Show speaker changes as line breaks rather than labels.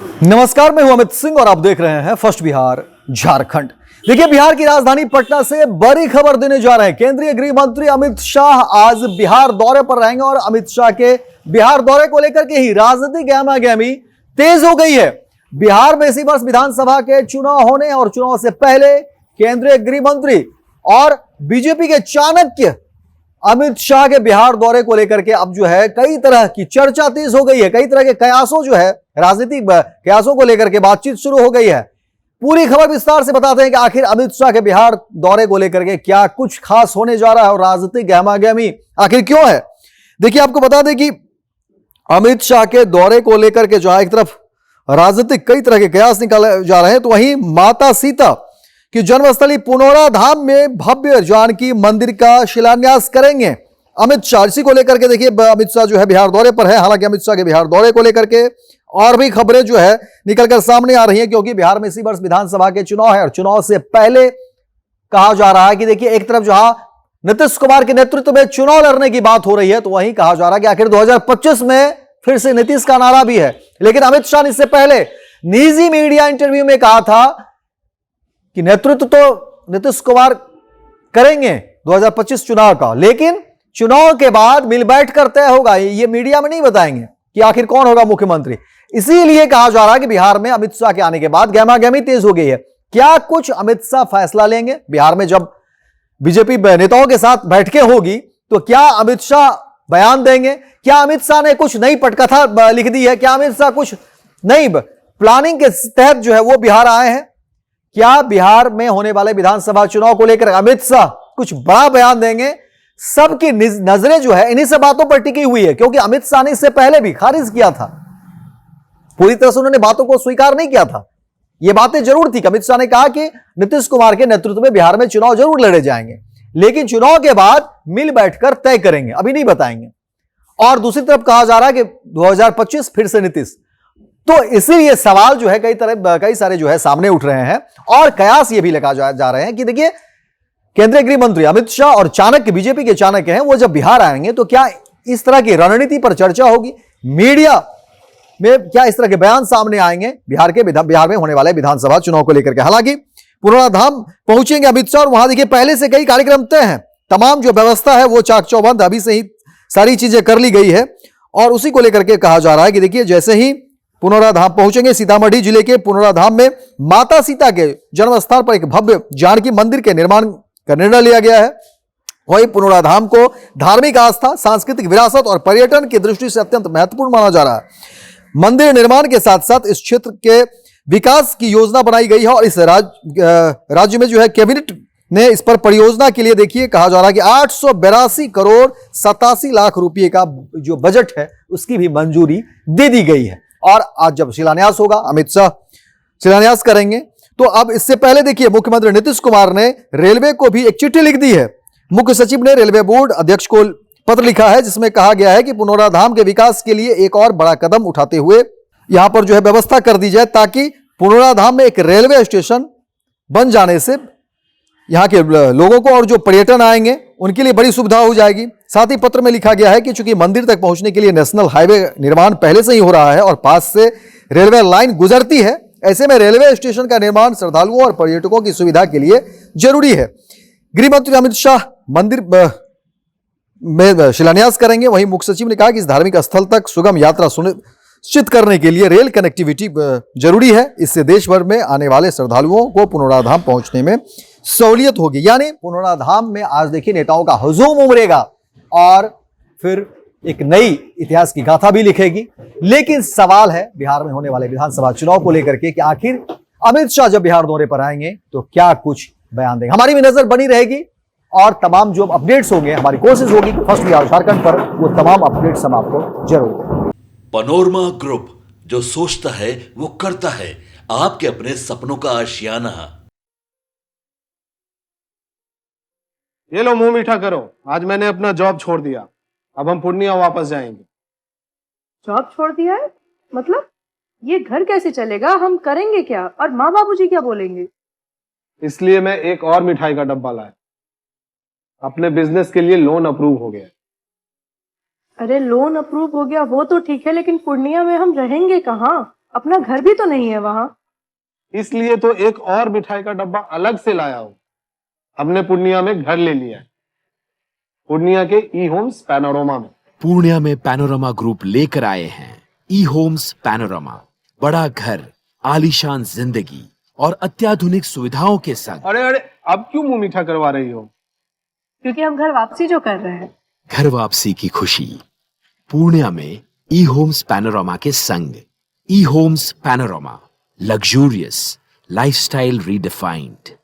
नमस्कार, मैं हूं अमित सिंह और आप देख रहे हैं फर्स्ट बिहार झारखंड। देखिए, बिहार की राजधानी पटना से बड़ी खबर देने जा रहे हैं। केंद्रीय गृह मंत्री अमित शाह आज बिहार दौरे पर रहेंगे और अमित शाह के बिहार दौरे को लेकर के ही राजनीतिक गहमागहमी तेज हो गई है। बिहार में इसी वर्ष विधानसभा के चुनाव होने और चुनाव से पहले केंद्रीय गृह मंत्री और बीजेपी के चाणक्य अमित शाह के बिहार दौरे को लेकर के अब जो है कई तरह की चर्चा तेज हो गई है। कई तरह के कयासों जो है राजनीतिक कयासों को लेकर के बातचीत शुरू हो गई है। पूरी खबर विस्तार से बताते हैं कि आखिर अमित शाह के बिहार दौरे को लेकर के क्या कुछ खास होने जा रहा है और राजनीतिक गहमागहमी आखिर क्यों है। देखिए, आपको बता दें कि अमित शाह के दौरे को लेकर के जो है एक तरफ राजनीतिक कई तरह के कयास निकाले जा रहे हैं, तो वहीं माता सीता कि जन्मस्थली पुनौरा धाम में भव्य जानकी मंदिर का शिलान्यास करेंगे अमित शाह। इसी को लेकर के देखिए, अमित शाह जो है बिहार दौरे पर है। हालांकि अमित शाह के बिहार दौरे को लेकर के और भी खबरें जो है निकलकर सामने आ रही हैं, क्योंकि बिहार में इसी वर्ष विधानसभा के चुनाव है और चुनाव से पहले कहा जा रहा है कि देखिए, एक तरफ जहां नीतीश कुमार के नेतृत्व में चुनाव लड़ने की बात हो रही है, तो वहीं कहा जा रहा है कि आखिर 2025 में फिर से नीतीश का नारा भी है। लेकिन अमित शाह ने इससे पहले निजी मीडिया इंटरव्यू में कहा था कि नेतृत्व तो नीतीश कुमार करेंगे 2025 चुनाव का, लेकिन चुनाव के बाद मिल बैठ कर तय होगा। ये मीडिया में नहीं बताएंगे कि आखिर कौन होगा मुख्यमंत्री। इसीलिए कहा जा रहा है कि बिहार में अमित शाह के आने के बाद गहमागहमी तेज हो गई है। क्या कुछ अमित शाह फैसला लेंगे बिहार में? जब बीजेपी नेताओं के साथ बैठकें होगी तो क्या अमित शाह बयान देंगे? क्या अमित शाह ने कुछ नई पटकथा लिख दी है? क्या अमित शाह कुछ नई प्लानिंग के तहत जो है वो बिहार आए हैं? क्या बिहार में होने वाले विधानसभा चुनाव को लेकर अमित शाह कुछ बड़ा बयान देंगे? सबकी नजरें जो है इन्हीं सब बातों पर टिकी हुई है, क्योंकि अमित शाह ने इससे पहले भी खारिज किया था। पूरी तरह से उन्होंने बातों को स्वीकार नहीं किया था। यह बातें जरूर थी। अमित शाह ने कहा कि नीतीश कुमार के नेतृत्व में बिहार में चुनाव जरूर लड़े जाएंगे, लेकिन चुनाव के बाद मिल बैठकर तय करेंगे, अभी नहीं बताएंगे। और दूसरी तरफ कहा जा रहा है कि 2025 फिर से नीतीश। तो इसीलिए सवाल जो है कई सारे जो है सामने उठ रहे हैं और कयास ये भी लगाए जा रहे हैं कि देखिए, केंद्रीय गृह मंत्री अमित शाह और चाणक्य बीजेपी के चाणक्य हैं, वो जब बिहार आएंगे तो क्या इस तरह की रणनीति पर चर्चा होगी? मीडिया में क्या इस तरह के बयान सामने आएंगे बिहार में होने वाले विधानसभा चुनाव को लेकर के? हालांकि पुनौरा धाम पहुंचेंगे अमित शाह और वहां देखिए पहले से कई कार्यक्रम तय हैं। तमाम जो व्यवस्था है वो चाक चौबंद अभी से ही सारी चीजें कर ली गई है और उसी को लेकर के कहा जा रहा है कि देखिए, जैसे ही पुनौरा धाम पहुंचेंगे, सीतामढ़ी जिले के पुनौरा धाम में माता सीता के जन्म स्थान पर एक भव्य जानकी मंदिर के निर्माण का निर्णय लिया गया है। वहीं पुनौरा धाम को धार्मिक आस्था, सांस्कृतिक विरासत और पर्यटन की दृष्टि से अत्यंत महत्वपूर्ण माना जा रहा है। मंदिर निर्माण के साथ साथ इस क्षेत्र के विकास की योजना बनाई गई है और इस राज्य में जो है कैबिनेट ने इस पर परियोजना के लिए देखिए कहा जा रहा है कि 882 करोड़ 87 लाख रुपए का जो बजट है उसकी भी मंजूरी दे दी गई है। और आज जब शिलान्यास होगा, अमित शाह शिलान्यास करेंगे, तो अब इससे पहले देखिए मुख्यमंत्री नीतीश कुमार ने रेलवे को भी एक चिट्ठी लिख दी है। मुख्य सचिव ने रेलवे बोर्ड अध्यक्ष को पत्र लिखा है जिसमें कहा गया है कि पुनौरा धाम के विकास के लिए एक और बड़ा कदम उठाते हुए यहां पर जो है व्यवस्था कर दी जाए, ताकि पुनौरा धाम में एक रेलवे स्टेशन बन जाने से यहां के लोगों को और जो पर्यटन आएंगे उनके लिए बड़ी सुविधा हो जाएगी। साथ ही पत्र में लिखा गया है कि चूंकि मंदिर तक पहुंचने के लिए नेशनल हाईवे निर्माण पहले से ही हो रहा है और पास से रेलवे लाइन गुजरती है, ऐसे में रेलवे स्टेशन का निर्माण श्रद्धालुओं और पर्यटकों की सुविधा के लिए जरूरी है। गृह मंत्री अमित शाह मंदिर में शिलान्यास करेंगे। वहीं मुख्य सचिव ने कहा कि इस धार्मिक स्थल तक सुगम यात्रा सुनिश्चित करने के लिए रेल कनेक्टिविटी जरूरी है। इससे देश भर में आने वाले श्रद्धालुओं को पुनौरा धाम पहुंचने में सहूलियत होगी। यानी पुनौरा धाम में आज देखिए नेताओं का हुजूम उमड़ेगा और फिर एक नई इतिहास की गाथा भी लिखेगी। लेकिन सवाल है बिहार में होने वाले विधानसभा चुनाव को लेकर के कि आखिर अमित शाह जब बिहार दौरे पर आएंगे तो क्या कुछ बयान देंगे। हमारी भी नजर बनी रहेगी और तमाम जो अपडेट्स होंगे, हमारी कोशिश होगी फर्स्ट बिहार झारखंड पर वो तमाम अपडेट्स हम आपको जरूर देंगे।
पनोरमा ग्रुप, जो सोचता है वो करता है। आपके अपने सपनों का आशियाना।
ये लो, मुंह मीठा करो। आज मैंने अपना जॉब छोड़ दिया, अब हम पूर्णिया वापस जाएंगे।
जॉब छोड़ दिया है? मतलब ये घर कैसे चलेगा? हम करेंगे क्या? और माँ बाबूजी क्या बोलेंगे?
इसलिए मैं एक और मिठाई का डब्बा लाया। अपने बिजनेस के लिए लोन अप्रूव हो गया।
अरे लोन अप्रूव हो गया वो तो ठीक है, लेकिन पूर्णिया में हम रहेंगे कहाँ? अपना घर भी तो नहीं है वहां।
इसलिए तो एक और मिठाई का डब्बा अलग से लाया हूं। हमने पूर्णिया में घर ले लिया है, पूर्णिया के ई होम्स पैनोरमा में।
पूर्णिया में पैनोरमा ग्रुप लेकर आए हैं ई होम्स पैनोरमा। बड़ा घर, आलीशान जिंदगी और अत्याधुनिक सुविधाओं के संग।
अरे अरे, अब क्यों मुंह मीठा करवा रही हो?
क्योंकि हम घर वापसी जो कर रहे हैं।
घर वापसी की खुशी पूर्णिया में ई होम्स पैनोरमा के संग। E homes panorama, luxurious lifestyle redefined.